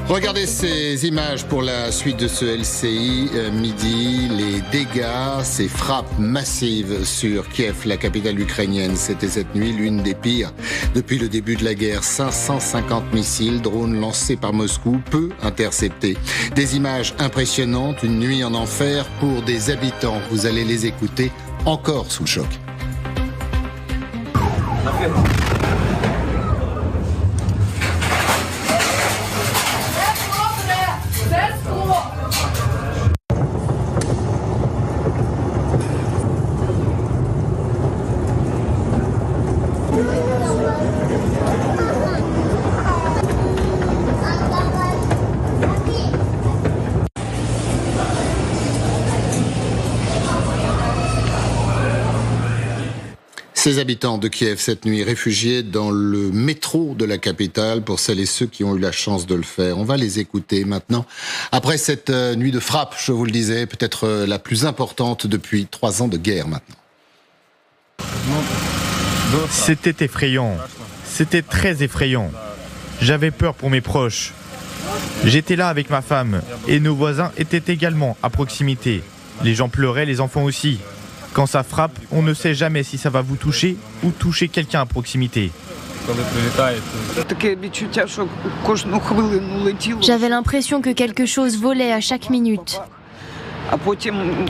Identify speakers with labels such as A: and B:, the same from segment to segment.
A: Regardez ces images pour la suite de ce LCI midi. Les dégâts, ces frappes massives sur Kiev, la capitale ukrainienne. C'était cette nuit l'une des pires depuis le début de la guerre. 550 missiles, drones lancés par Moscou, peu interceptés. Des images impressionnantes, une nuit en enfer pour des habitants. Vous allez les écouter encore sous le choc. Ces habitants de Kiev cette nuit, réfugiés dans le métro de la capitale, pour celles et ceux qui ont eu la chance de le faire. On va les écouter maintenant. Après cette nuit de frappe, je vous le disais, peut-être la plus importante depuis 3 ans de guerre maintenant.
B: C'était effrayant. C'était très effrayant. J'avais peur pour mes proches. J'étais là avec ma femme et nos voisins étaient également à proximité. Les gens pleuraient, les enfants aussi. Quand ça frappe, on ne sait jamais si ça va vous toucher ou toucher quelqu'un à proximité.
C: J'avais l'impression que quelque chose volait à chaque minute.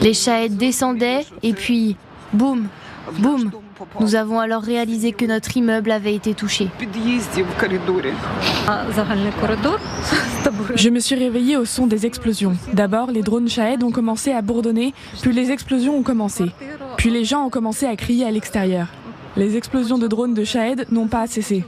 C: Les Shahed descendaient et puis, boum, boum. Nous avons alors réalisé que notre immeuble avait été touché.
D: Je me suis réveillée au son des explosions. D'abord, les drones Shahed ont commencé à bourdonner, puis les explosions ont commencé. Puis les gens ont commencé à crier à l'extérieur. Les explosions de drones de Shahed n'ont pas cessé.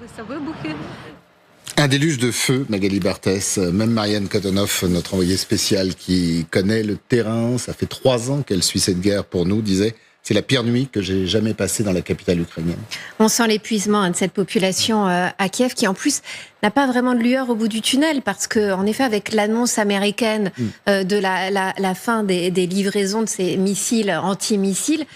A: Un déluge de feu, Magali Barthès. Même Marianne Kotonov, notre envoyée spéciale qui connaît le terrain, ça fait 3 ans qu'elle suit cette guerre pour nous, disait: c'est la pire nuit que j'ai jamais passée dans la capitale ukrainienne.
E: On sent l'épuisement de cette population à Kiev qui, en plus, n'a pas vraiment de lueur au bout du tunnel parce que, en effet, avec l'annonce américaine de la fin des livraisons de ces missiles anti-missiles,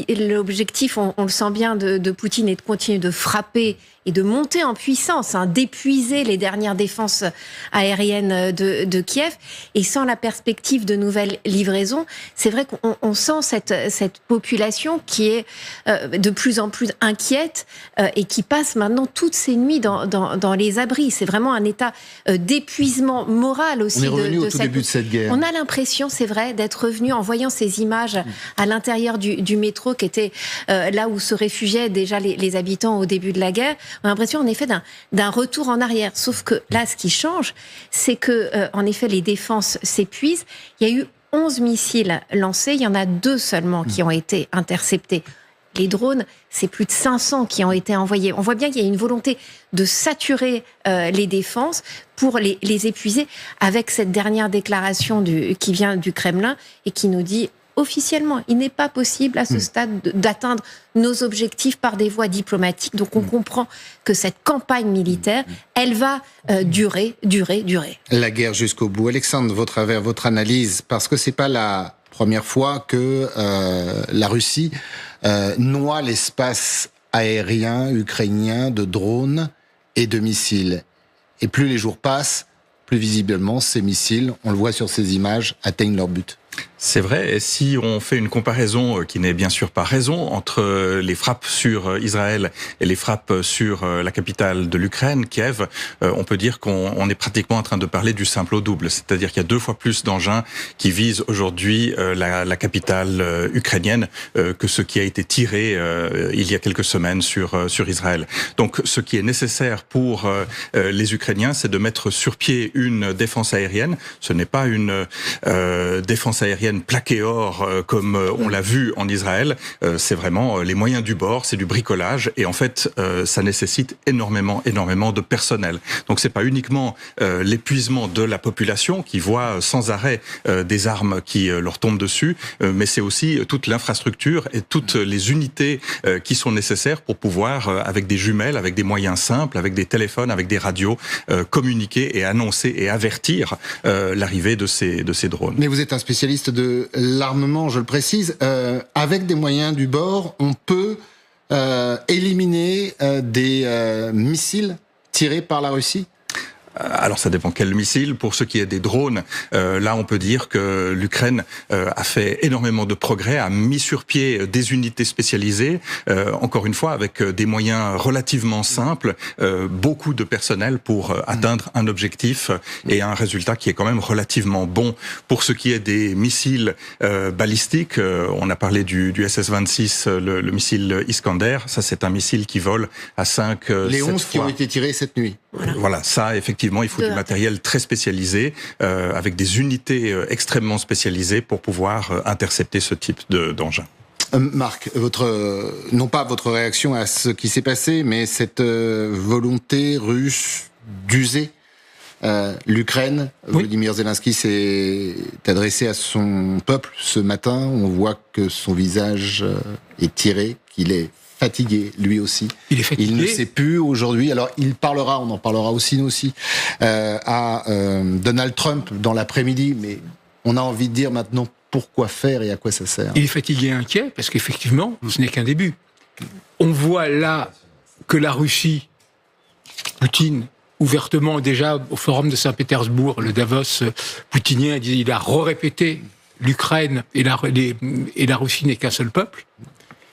E: l'objectif, on le sent bien, de Poutine est de continuer de frapper et de monter en puissance, d'épuiser les dernières défenses aériennes de Kiev. Et sans la perspective de nouvelles livraisons, c'est vrai qu'on sent cette population qui est de plus en plus inquiète et qui passe maintenant toutes ces nuits dans les abris. C'est vraiment un état d'épuisement moral aussi.
A: On est revenu au tout début de cette guerre.
E: On a l'impression, c'est vrai, d'être revenu en voyant ces images à l'intérieur du métro qui était là où se réfugiaient déjà les habitants au début de la guerre. On a l'impression, en effet, d'un retour en arrière. Sauf que là, ce qui change, c'est que, en effet, les défenses s'épuisent. Il y a eu 11 missiles lancés. Il y en a 2 seulement qui ont été interceptés. Les drones, c'est plus de 500 qui ont été envoyés. On voit bien qu'il y a une volonté de saturer les défenses pour les épuiser, avec cette dernière déclaration qui vient du Kremlin et qui nous dit: officiellement, il n'est pas possible à ce stade d'atteindre nos objectifs par des voies diplomatiques. Donc on comprend que cette campagne militaire, elle va durer.
A: La guerre jusqu'au bout. Alexandre, votre analyse, parce que c'est pas la première fois que la Russie noie l'espace aérien ukrainien de drones et de missiles. Et plus les jours passent, plus visiblement ces missiles, on le voit sur ces images, atteignent leur but.
F: C'est vrai, et si on fait une comparaison qui n'est bien sûr pas raison entre les frappes sur Israël et les frappes sur la capitale de l'Ukraine, Kiev, on peut dire qu'on est pratiquement en train de parler du simple au double. C'est-à-dire qu'il y a 2 fois plus d'engins qui visent aujourd'hui la capitale ukrainienne que ce qui a été tiré il y a quelques semaines sur Israël. Donc ce qui est nécessaire pour les Ukrainiens, c'est de mettre sur pied une défense aérienne. Ce n'est pas une défense aérienne plaquée or comme on l'a vu en Israël. C'est vraiment les moyens du bord, c'est du bricolage et en fait ça nécessite énormément de personnel. Donc c'est pas uniquement l'épuisement de la population qui voit sans arrêt des armes qui leur tombent dessus, mais c'est aussi toute l'infrastructure et toutes les unités qui sont nécessaires pour pouvoir, avec des jumelles, avec des moyens simples, avec des téléphones, avec des radios, communiquer et annoncer et avertir l'arrivée de ces drones.
A: Mais vous êtes un spécialiste de l'armement, je le précise. Avec des moyens du bord, on peut éliminer des missiles tirés par la Russie ?
F: Alors ça dépend quel missile. Pour ce qui est des drones, là on peut dire que l'Ukraine a fait énormément de progrès, a mis sur pied des unités spécialisées, encore une fois avec des moyens relativement simples, beaucoup de personnel pour atteindre un objectif et un résultat qui est quand même relativement bon. Pour ce qui est des missiles balistiques, on a parlé du SS-26, le missile Iskander. Ça c'est un missile qui vole à 5
A: les 11
F: fois.
A: Qui ont été tirés cette nuit.
F: Voilà, ça effectivement, il faut du matériel très spécialisé, avec des unités extrêmement spécialisées pour pouvoir intercepter ce type d'engin.
A: Marc, non pas votre réaction à ce qui s'est passé, mais cette volonté russe d'user l'Ukraine. Oui. Volodymyr Zelensky s'est adressé à son peuple ce matin. On voit que son visage est tiré, qu'il est fatigué, lui aussi.
G: Il est fatigué.
A: Il ne sait plus aujourd'hui. Alors, il parlera, on en parlera aussi, nous aussi, à Donald Trump dans l'après-midi. Mais on a envie de dire maintenant pourquoi faire et à quoi ça sert.
G: Il est fatigué et inquiet parce qu'effectivement, ce n'est qu'un début. On voit là que la Russie, Poutine, ouvertement déjà au forum de Saint-Pétersbourg, le Davos poutinien, il a répété l'Ukraine et la Russie n'est qu'un seul peuple.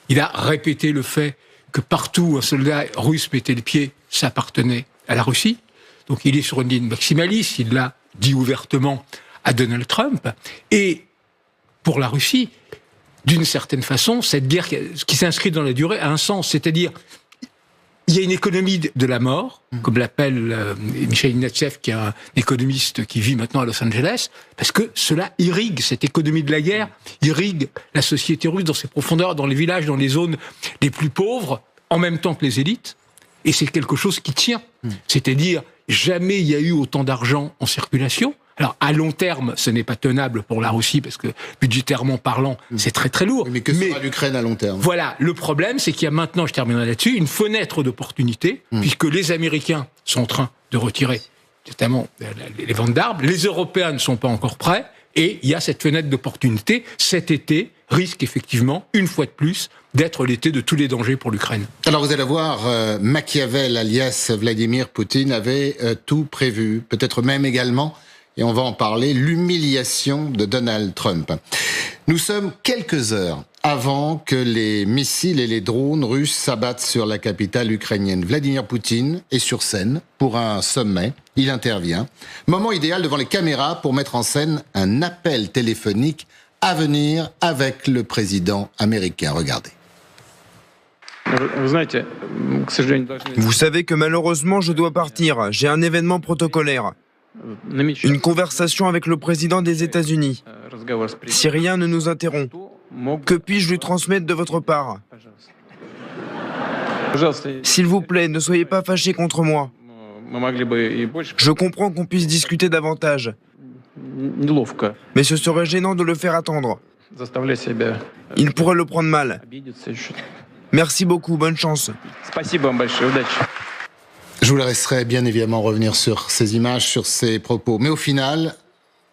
G: Il a répété le fait que partout où un soldat russe mettait le pied, ça appartenait à la Russie. Donc il est sur une ligne maximaliste, il l'a dit ouvertement à Donald Trump. Et pour la Russie, d'une certaine façon, cette guerre qui s'inscrit dans la durée a un sens. C'est-à-dire, il y a une économie de la mort, comme l'appelle Michel Ignatieff, qui est un économiste qui vit maintenant à Los Angeles, parce que cela irrigue, cette économie de la guerre, irrigue la société russe dans ses profondeurs, dans les villages, dans les zones les plus pauvres, en même temps que les élites. Et c'est quelque chose qui tient. C'est-à-dire, jamais il y a eu autant d'argent en circulation. Alors, à long terme, ce n'est pas tenable pour la Russie, parce que, budgétairement parlant, c'est très très lourd.
A: Mais que sera l'Ukraine à long terme ?
G: Voilà, le problème, c'est qu'il y a maintenant, je terminerai là-dessus, une fenêtre d'opportunité, puisque les Américains sont en train de retirer, notamment, les ventes d'armes, les Européens ne sont pas encore prêts, et il y a cette fenêtre d'opportunité. Cet été risque effectivement, une fois de plus, d'être l'été de tous les dangers pour l'Ukraine.
A: Alors vous allez voir, Machiavel, alias Vladimir Poutine, avait tout prévu, peut-être même également, et on va en parler, l'humiliation de Donald Trump. Nous sommes quelques heures avant que les missiles et les drones russes s'abattent sur la capitale ukrainienne. Vladimir Poutine est sur scène pour un sommet. Il intervient. Moment idéal devant les caméras pour mettre en scène un appel téléphonique à venir avec le président américain. Regardez.
H: Vous savez que malheureusement je dois partir. J'ai un événement protocolaire. Une conversation avec le président des États-Unis. Si rien ne nous interrompt, que puis-je lui transmettre de votre part ? S'il vous plaît, ne soyez pas fâchés contre moi. Je comprends qu'on puisse discuter davantage. Mais ce serait gênant de le faire attendre. Il pourrait le prendre mal. Merci beaucoup, bonne chance.
A: Je vous laisserai bien évidemment revenir sur ces images, sur ces propos. Mais au final,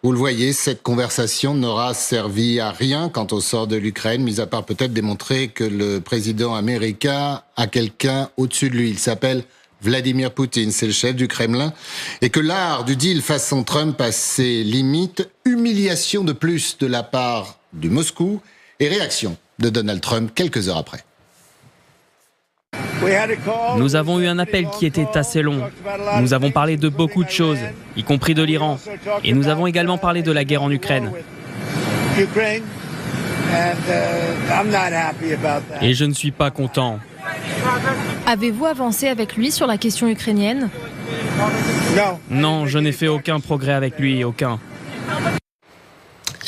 A: vous le voyez, cette conversation n'aura servi à rien quant au sort de l'Ukraine, mis à part peut-être démontrer que le président américain a quelqu'un au-dessus de lui. Il s'appelle Vladimir Poutine, c'est le chef du Kremlin. Et que l'art du deal façon Trump a ses limites. Humiliation de plus de la part de Moscou et réaction de Donald Trump quelques heures après.
I: Nous avons eu un appel qui était assez long. Nous avons parlé de beaucoup de choses, y compris de l'Iran. Et nous avons également parlé de la guerre en Ukraine. Et je ne suis pas content.
C: Avez-vous avancé avec lui sur la question ukrainienne ?
I: Non, je n'ai fait aucun progrès avec lui, aucun.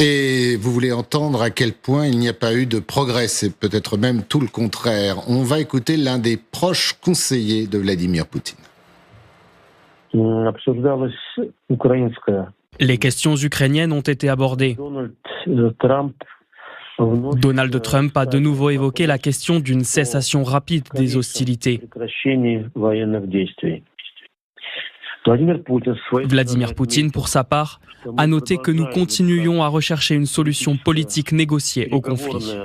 A: Et vous voulez entendre à quel point il n'y a pas eu de progrès, c'est peut-être même tout le contraire. On va écouter l'un des proches conseillers de Vladimir Poutine.
I: Les questions ukrainiennes ont été abordées. Donald Trump a de nouveau évoqué la question d'une cessation rapide des hostilités. Vladimir Poutine, pour sa part, a noté que nous continuions à rechercher une solution politique négociée au conflit.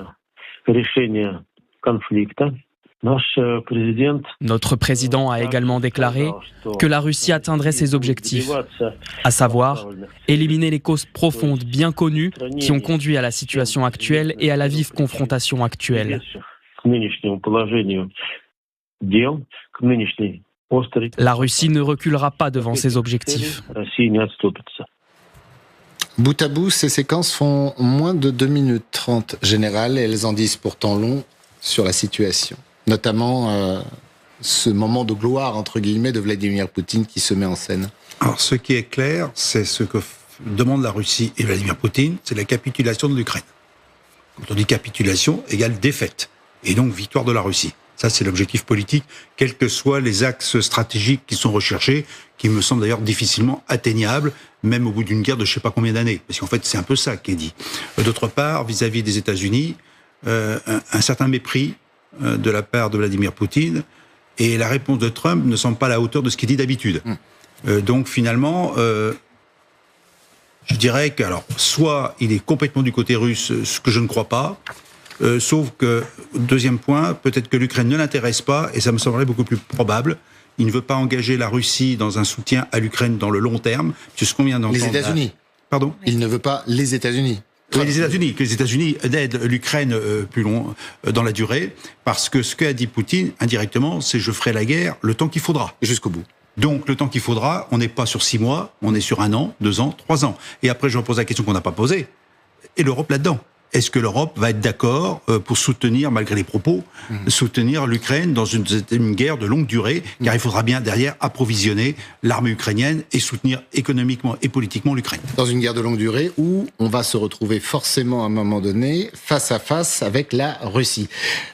I: Notre président a également déclaré que la Russie atteindrait ses objectifs, à savoir éliminer les causes profondes bien connues qui ont conduit à la situation actuelle et à la vive confrontation actuelle. La Russie ne reculera pas devant ses objectifs.
A: Bout à bout, ces séquences font moins de 2 minutes 30 générales et elles en disent pourtant long sur la situation. Notamment ce moment de gloire, entre guillemets, de Vladimir Poutine qui se met en scène.
J: Alors ce qui est clair, c'est ce que demande la Russie et Vladimir Poutine, c'est la capitulation de l'Ukraine. Quand on dit capitulation, égale défaite, et donc victoire de la Russie. Ça, c'est l'objectif politique, quels que soient les axes stratégiques qui sont recherchés, qui me semblent d'ailleurs difficilement atteignables, même au bout d'une guerre de je ne sais pas combien d'années. Parce qu'en fait, c'est un peu ça qui est dit. D'autre part, vis-à-vis des États-Unis, un certain mépris de la part de Vladimir Poutine, et la réponse de Trump ne semble pas à la hauteur de ce qu'il dit d'habitude. Donc finalement, je dirais que, alors, soit il est complètement du côté russe, ce que je ne crois pas, sauf que, deuxième point, peut-être que l'Ukraine ne l'intéresse pas, et ça me semblerait beaucoup plus probable. Il ne veut pas engager la Russie dans un soutien à l'Ukraine dans le long terme, puisque ce qu'on vient d'entendre...
A: Les États-Unis.
J: Pardon ?
A: Il ne veut pas les États-Unis.
J: Oui, que les États-Unis aident l'Ukraine plus long dans la durée, parce que ce qu'a dit Poutine, indirectement, c'est « je ferai la guerre le temps qu'il faudra ».
A: Jusqu'au bout.
J: Donc, le temps qu'il faudra, on n'est pas sur 6 mois, on est sur 1 an, 2 ans, 3 ans. Et après, je repose la question qu'on n'a pas posée. Et l'Europe là-dedans ? Est-ce que l'Europe va être d'accord pour soutenir, malgré les propos, soutenir l'Ukraine dans une guerre de longue durée, car il faudra bien derrière approvisionner l'armée ukrainienne et soutenir économiquement et politiquement l'Ukraine.
A: Dans une guerre de longue durée où on va se retrouver forcément à un moment donné face à face avec la Russie.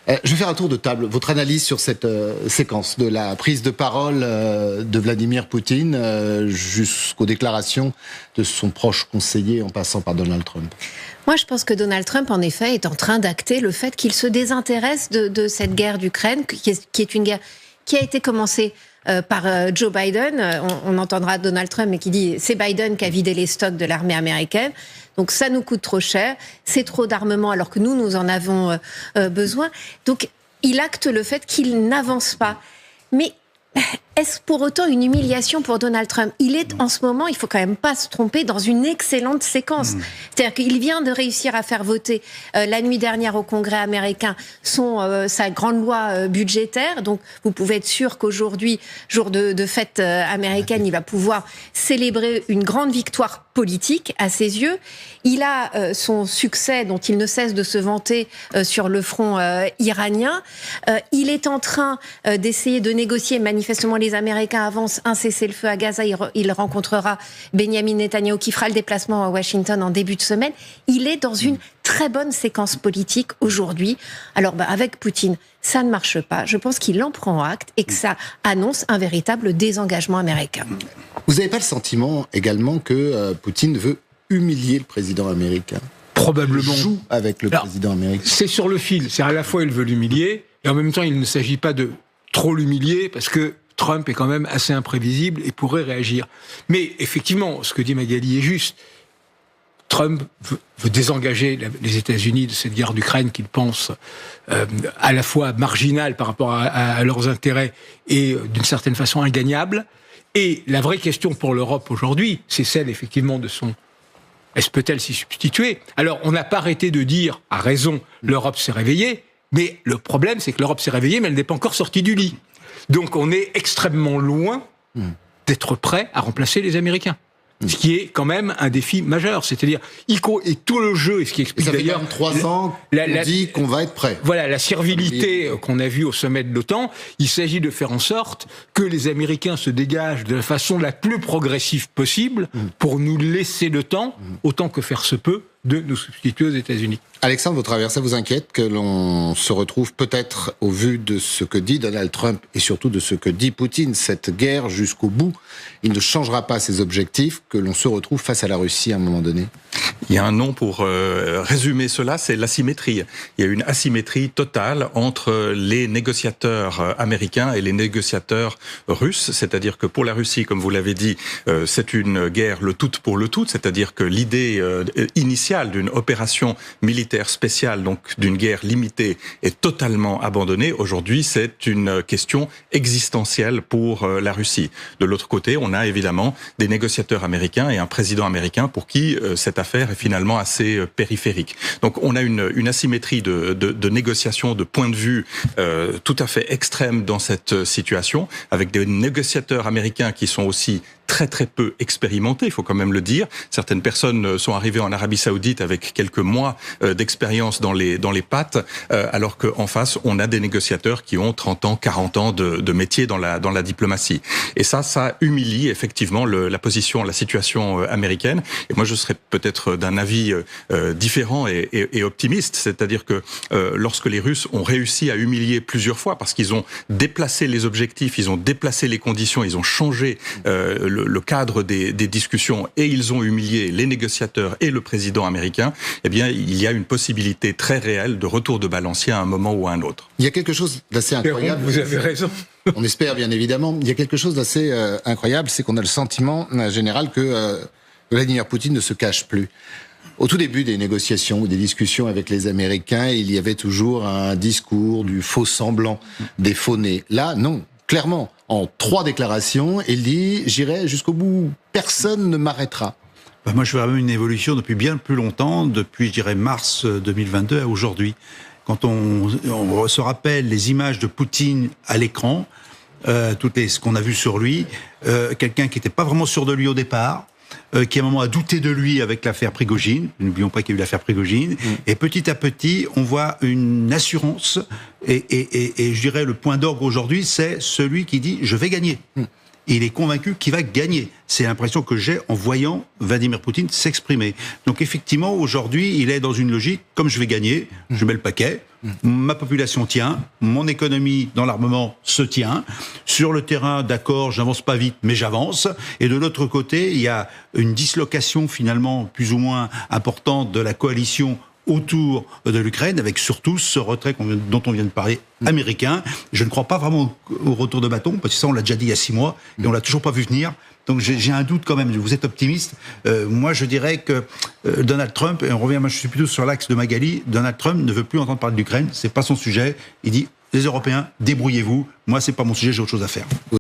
A: Je vais faire un tour de table. Votre analyse sur cette séquence de la prise de parole de Vladimir Poutine jusqu'aux déclarations de son proche conseiller en passant par Donald Trump.
E: Moi, je pense que Donald Trump, en effet, est en train d'acter le fait qu'il se désintéresse de cette guerre d'Ukraine, qui est une guerre qui a été commencée par Joe Biden. On entendra Donald Trump, mais qui dit c'est Biden qui a vidé les stocks de l'armée américaine. Donc ça nous coûte trop cher, c'est trop d'armement alors que nous en avons besoin. Donc il acte le fait qu'il n'avance pas. Mais est-ce pour autant une humiliation pour Donald Trump ? Il est en ce moment, il faut quand même pas se tromper, dans une excellente séquence. C'est-à-dire qu'il vient de réussir à faire voter la nuit dernière au Congrès américain sa grande loi budgétaire. Donc vous pouvez être sûr qu'aujourd'hui, jour de fête américaine, il va pouvoir célébrer une grande victoire politique à ses yeux. Il a son succès dont il ne cesse de se vanter sur le front iranien. Il est en train d'essayer de négocier, manifestement les Américains avancent un cessez-le-feu à Gaza. Il rencontrera Benjamin Netanyahou qui fera le déplacement à Washington en début de semaine. Il est dans une très bonne séquence politique aujourd'hui. Alors avec Poutine, ça ne marche pas. Je pense qu'il en prend acte et que ça annonce un véritable désengagement américain.
A: Vous n'avez pas le sentiment également que Poutine veut humilier le président américain ?
G: Probablement.
A: Joue avec le président américain.
G: C'est sur le fil. C'est à la fois il veut l'humilier et en même temps il ne s'agit pas de trop l'humilier parce que Trump est quand même assez imprévisible et pourrait réagir. Mais effectivement, ce que dit Magali est juste. Trump veut désengager les États-Unis de cette guerre d'Ukraine qu'il pense à la fois marginale par rapport à leurs intérêts et d'une certaine façon ingagnable. Et la vraie question pour l'Europe aujourd'hui, c'est celle effectivement de son... Est-ce peut-elle s'y substituer ? Alors, on n'a pas arrêté de dire, à raison, l'Europe s'est réveillée, mais le problème, c'est que l'Europe s'est réveillée, mais elle n'est pas encore sortie du lit. Donc, on est extrêmement loin d'être prêt à remplacer les Américains. Ce qui est quand même un défi majeur. C'est-à-dire, et tout le jeu, et ce qui explique d'ailleurs...
A: Ça fait 3 ans qu'on dit qu'on va être prêt.
G: Voilà, la servilité qu'on a vue au sommet de l'OTAN, il s'agit de faire en sorte que les Américains se dégagent de la façon la plus progressive possible pour nous laisser le temps, autant que faire se peut, de nous substituer aux États-Unis.
A: Alexandre, votre adversaire vous inquiète que l'on se retrouve peut-être, au vu de ce que dit Donald Trump et surtout de ce que dit Poutine, cette guerre jusqu'au bout, il ne changera pas ses objectifs, que l'on se retrouve face à la Russie à un moment donné ?
F: Il y a un nom pour résumer cela, c'est l'asymétrie. Il y a une asymétrie totale entre les négociateurs américains et les négociateurs russes, c'est-à-dire que pour la Russie, comme vous l'avez dit, c'est une guerre le tout pour le tout, c'est-à-dire que l'idée initiale d'une opération militaire spéciale, donc d'une guerre limitée, est totalement abandonnée. Aujourd'hui, c'est une question existentielle pour la Russie. De l'autre côté, on a évidemment des négociateurs américains et un président américain pour qui cette affaire est finalement assez périphérique. Donc on a une asymétrie de négociation, de point de vue tout à fait extrême dans cette situation, avec des négociateurs américains qui sont aussi très peu expérimentés, il faut quand même le dire. Certaines personnes sont arrivées en Arabie Saoudite avec quelques mois d'expérience dans les pattes, alors qu'en face, on a des négociateurs qui ont 30 ans, 40 ans de métier dans la diplomatie. Et ça humilie effectivement la position, la situation américaine. Et moi, je serais peut-être d'un avis différent et optimiste, c'est-à-dire que lorsque les Russes ont réussi à humilier plusieurs fois, parce qu'ils ont déplacé les objectifs, ils ont déplacé les conditions, ils ont changé le cadre des discussions et ils ont humilié les négociateurs et le président américain, eh bien, il y a une possibilité très réelle de retour de balancier à un moment ou à un autre.
A: Il y a quelque chose d'assez incroyable.
G: Vous avez raison.
A: On espère, bien évidemment. Il y a quelque chose d'assez incroyable, c'est qu'on a le sentiment général que Vladimir Poutine ne se cache plus. Au tout début des négociations ou des discussions avec les Américains, il y avait toujours un discours du faux semblant, des faux nez. Là, non. Clairement, en 3 déclarations, il dit « J'irai jusqu'au bout, personne ne m'arrêtera ».
J: Moi, je vois même une évolution depuis bien plus longtemps, depuis, je dirais, mars 2022 à aujourd'hui. Quand on se rappelle les images de Poutine à l'écran, ce qu'on a vu sur lui, quelqu'un qui n'était pas vraiment sûr de lui au départ, qui à un moment a douté de lui avec l'affaire Prigojine. N'oublions pas qu'il y a eu l'affaire Prigojine. Et petit à petit, on voit une assurance. Et je dirais le point d'orgue aujourd'hui, c'est celui qui dit « je vais gagner ». Il est convaincu qu'il va gagner. C'est l'impression que j'ai en voyant Vladimir Poutine s'exprimer. Donc effectivement, aujourd'hui, il est dans une logique, comme je vais gagner, je mets le paquet, ma population tient, mon économie dans l'armement se tient. Sur le terrain, d'accord, j'avance pas vite, mais j'avance. Et de l'autre côté, il y a une dislocation finalement plus ou moins importante de la coalition autour de l'Ukraine, avec surtout ce retrait dont on vient de parler, américain. Je ne crois pas vraiment au retour de bâton, parce que ça, on l'a déjà dit il y a 6 mois, et on l'a toujours pas vu venir. Donc j'ai un doute quand même. Vous êtes optimiste. Moi, je dirais que Donald Trump, et on revient, moi je suis plutôt sur l'axe de Magali, Donald Trump ne veut plus entendre parler de l'Ukraine, c'est pas son sujet. Il dit, les Européens, débrouillez-vous. Moi, c'est pas mon sujet, j'ai autre chose à faire.